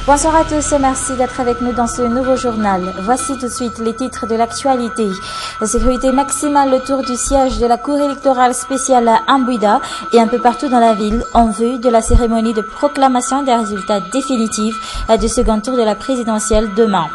Bonsoir à tous et merci d'être avec nous dans ce nouveau journal. Voici tout de suite les titres de l'actualité. La sécurité maximale autour du siège de la Cour électorale spéciale à Ambuida et un peu partout dans la ville en vue de la cérémonie de proclamation des résultats définitifs du second tour de la présidentielle demain.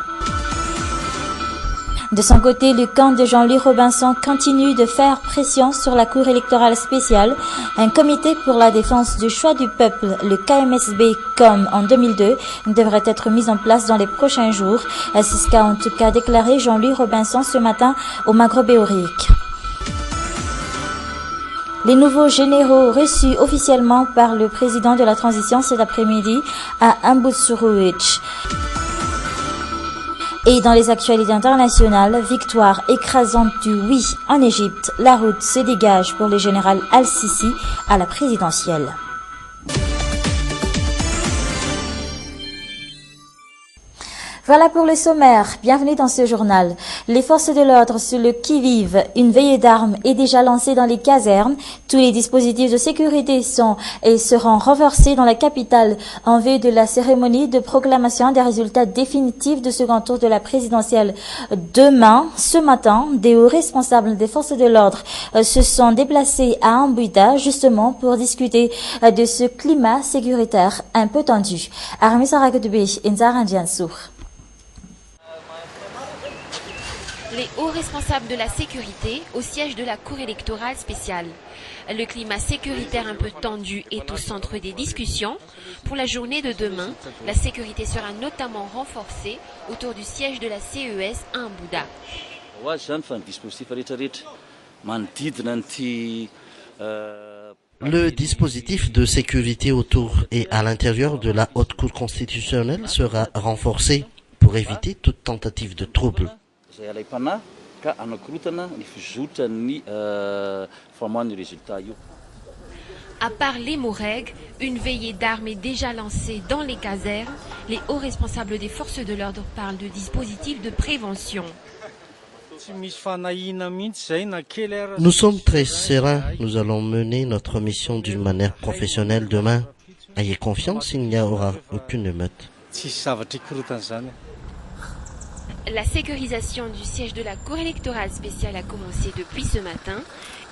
De son côté, le camp de Jean-Louis Robinson continue de faire pression sur la Cour électorale spéciale. Un comité pour la défense du choix du peuple, le KMSB, comme en 2002, devrait être mis en place dans les prochains jours. C'est ce qu'a en tout cas déclaré Jean-Louis Robinson ce matin au Maghreb-Béorique. Les nouveaux généraux reçus officiellement par le président de la transition cet après-midi à Ambutsuruich. Et dans les actualités internationales, victoire écrasante du oui en Égypte, la route se dégage pour le général Al-Sisi à la présidentielle. Voilà pour le sommaire. Bienvenue dans ce journal. Les forces de l'ordre sur le qui-vive. Une veillée d'armes est déjà lancée dans les casernes. Tous les dispositifs de sécurité sont et seront renforcés dans la capitale en vue de la cérémonie de proclamation des résultats définitifs du second tour de la présidentielle. Demain, ce matin, des hauts responsables des forces de l'ordre se sont déplacés à Ambuida justement pour discuter de ce climat sécuritaire un peu tendu. Aramis Aragodbe, Inzar Indiansur. Les hauts responsables de la sécurité au siège de la Cour électorale spéciale. Le climat sécuritaire un peu tendu est au centre des discussions. Pour la journée de demain, la sécurité sera notamment renforcée autour du siège de la CES à Ambuida. Le dispositif de sécurité autour et à l'intérieur de la Haute Cour constitutionnelle sera renforcé pour éviter toute tentative de trouble. À part les Moreg, une veillée d'armes est déjà lancée dans les casernes. Les hauts responsables des forces de l'ordre parlent de dispositifs de prévention. Nous sommes très sereins. Nous allons mener notre mission d'une manière professionnelle demain. Ayez confiance, il n'y aura aucune émeute. La sécurisation du siège de la Cour électorale spéciale a commencé depuis ce matin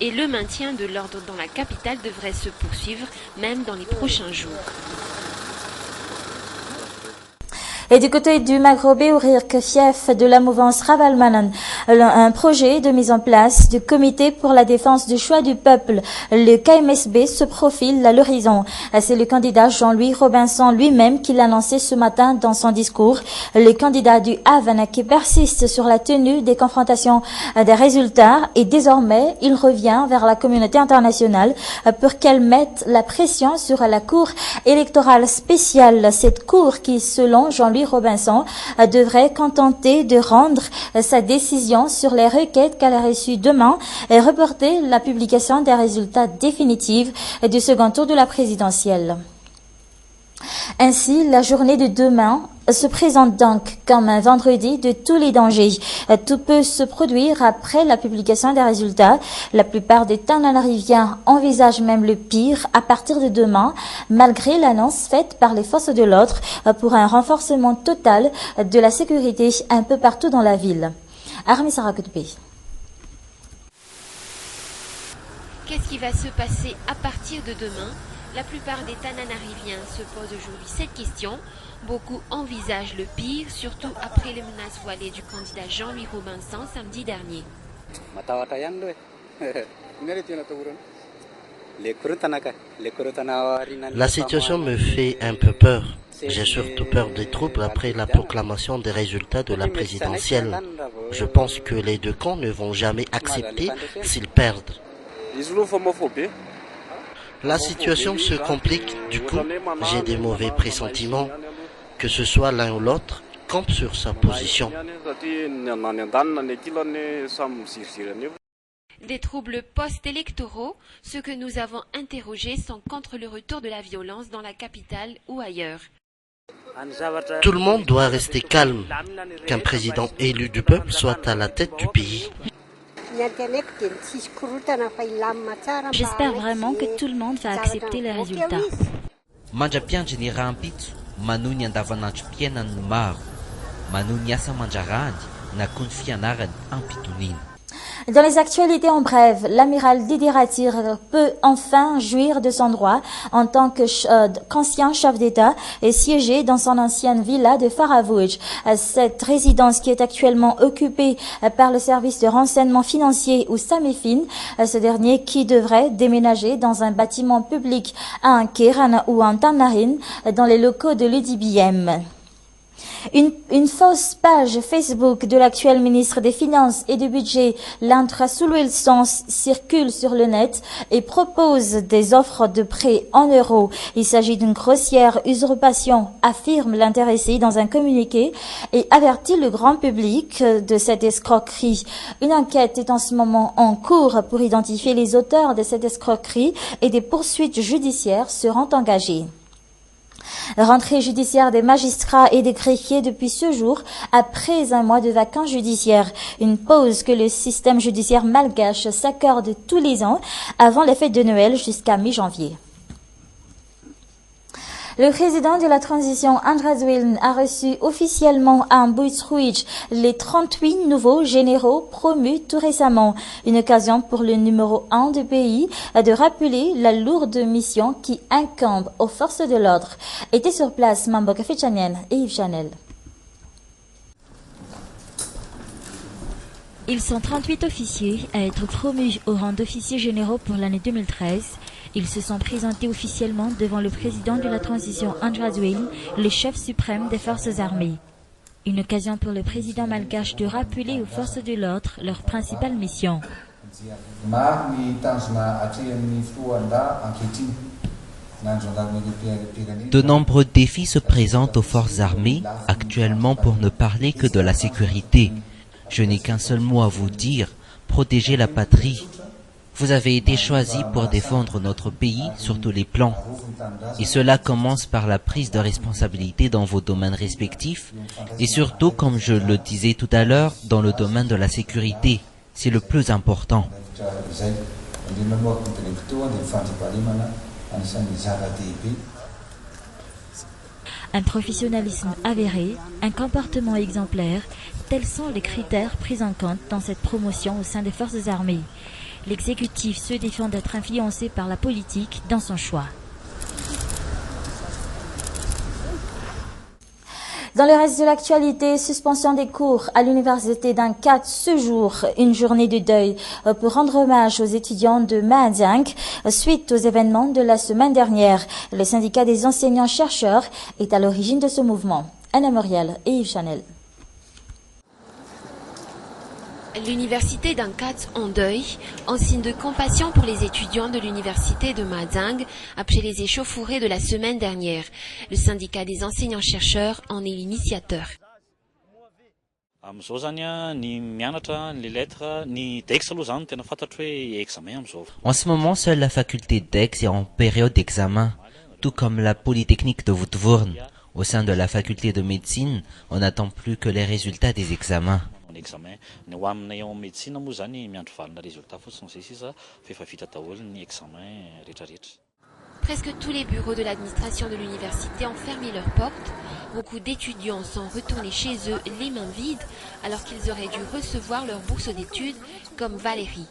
et le maintien de l'ordre dans la capitale devrait se poursuivre même dans les prochains jours. Et du côté du Maghreb-Béorique, fief de la mouvance Ravalmanan, un projet de mise en place du comité pour la défense du choix du peuple, le KMSB, se profile à l'horizon. C'est le candidat Jean-Louis Robinson lui-même qui l'a lancé ce matin dans son discours. Le candidat du Havana qui persiste sur la tenue des confrontations des résultats et désormais il revient vers la communauté internationale pour qu'elle mette la pression sur la Cour électorale spéciale. Cette cour qui, selon Jean-Louis Robinson, devrait contenter de rendre sa décision sur les requêtes qu'elle a reçues demain et reporter la publication des résultats définitifs du second tour de la présidentielle. Ainsi, la journée de demain se présente donc comme un vendredi de tous les dangers. Tout peut se produire après la publication des résultats. La plupart des Tananariviens envisagent même le pire à partir de demain, malgré l'annonce faite par les forces de l'ordre pour un renforcement total de la sécurité un peu partout dans la ville. Armi Sarakutbe. Qu'est-ce qui va se passer à partir de demain? La plupart des Tananariviens se posent aujourd'hui cette question. Beaucoup envisagent le pire, surtout après les menaces voilées du candidat Jean-Louis Robinson samedi dernier. La situation me fait un peu peur. J'ai surtout peur des troubles après la proclamation des résultats de la présidentielle. Je pense que les deux camps ne vont jamais accepter s'ils perdent. La situation se complique, du coup, j'ai des mauvais pressentiments. Que ce soit l'un ou l'autre, campe sur sa position. Des troubles post-électoraux, ceux que nous avons interrogés sont contre le retour de la violence dans la capitale ou ailleurs. Tout le monde doit rester calme, qu'un président élu du peuple soit à la tête du pays. J'espère vraiment que tout le monde va accepter les résultats. manohy ny andavanandrom-piainany ny maro, manohy ny asa mandrarahany na koa ny fianarany ampitoniana. Dans les actualités en bref, l'amiral Didier Ratir peut enfin jouir de son droit en tant qu'ancien chef d'État et siéger dans son ancienne villa de Faravouj. Cette résidence qui est actuellement occupée par le service de renseignement financier ou Samifin, ce dernier qui devrait déménager dans un bâtiment public à Ankiran ou à Tanarin dans les locaux de l'UDBM. Une fausse page Facebook de l'actuel ministre des Finances et du Budget, Lantra Soulwilsons, circule sur le net et propose des offres de prêts en euros. Il s'agit d'une grossière usurpation, affirme l'intéressé dans un communiqué et avertit le grand public de cette escroquerie. Une enquête est en ce moment en cours pour identifier les auteurs de cette escroquerie et des poursuites judiciaires seront engagées. Rentrée judiciaire des magistrats et des greffiers depuis ce jour, après un mois de vacances judiciaires. Une pause que le système judiciaire malgache s'accorde tous les ans avant les fêtes de Noël jusqu'à mi-janvier. Le président de la transition, Andras Wiln, a reçu officiellement à Mbuitsruij les 38 nouveaux généraux promus tout récemment. Une occasion pour le numéro 1 du pays de rappeler la lourde mission qui incombe aux forces de l'ordre. Était sur place Mamboka Fechanien et Yves Chanel. Ils sont 38 officiers à être promus au rang d'officiers généraux pour l'année 2013. Ils se sont présentés officiellement devant le président de la transition Andras Wiln, le chef suprême des forces armées. Une occasion pour le président malgache de rappeler aux forces de l'ordre leur principale mission. De nombreux défis se présentent aux forces armées actuellement pour ne parler que de la sécurité. Je n'ai qu'un seul mot à vous dire, protéger la patrie. Vous avez été choisis pour défendre notre pays sur tous les plans. Et cela commence par la prise de responsabilité dans vos domaines respectifs et surtout, comme je le disais tout à l'heure, dans le domaine de la sécurité. C'est le plus important. Un professionnalisme avéré, un comportement exemplaire, tels sont les critères pris en compte dans cette promotion au sein des forces armées. L'exécutif se défend d'être influencé par la politique dans son choix. Dans le reste de l'actualité, suspension des cours à l'université d'Angkat ce jour, une journée de deuil pour rendre hommage aux étudiants de Mahadiang suite aux événements de la semaine dernière. Le syndicat des enseignants-chercheurs est à l'origine de ce mouvement. Anna Morial et Yves Chanel. L'université d'Angkat en deuil, en signe de compassion pour les étudiants de l'université de Mahadiang après les échauffourées de la semaine dernière. Le syndicat des enseignants-chercheurs en est l'initiateur. En ce moment, seule la faculté d'Aix est en période d'examen, tout comme la Polytechnique de Woudvourne. Au sein de la faculté de médecine, on n'attend plus que les résultats des examens. Presque tous les bureaux de l'administration de l'université ont fermé leurs portes. Beaucoup d'étudiants sont retournés chez eux les mains vides alors qu'ils auraient dû recevoir leur bourse d'études, comme Valérie.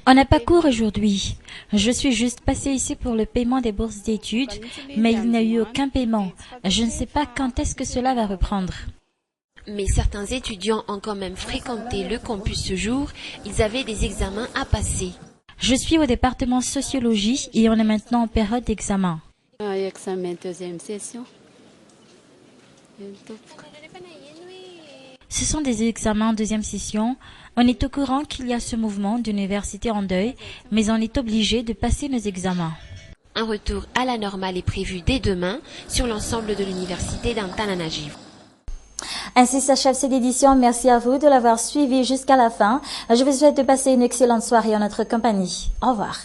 On n'a pas cours aujourd'hui. Je suis juste passée ici pour le paiement des bourses d'études, mais il n'y a eu aucun paiement. Je ne sais pas quand est-ce que cela va reprendre. Mais certains étudiants ont quand même fréquenté le campus ce jour. Ils avaient des examens à passer. Je suis au département sociologie et on est maintenant en période d'examen. Examen deuxième session. Ce sont des examens en deuxième session. On est au courant qu'il y a ce mouvement d'université en deuil, mais on est obligé de passer nos examens. Un retour à la normale est prévu dès demain sur l'ensemble de l'université d'Antananarivo. Ainsi s'achève cette édition. Merci à vous de l'avoir suivi jusqu'à la fin. Je vous souhaite de passer une excellente soirée en notre compagnie. Au revoir.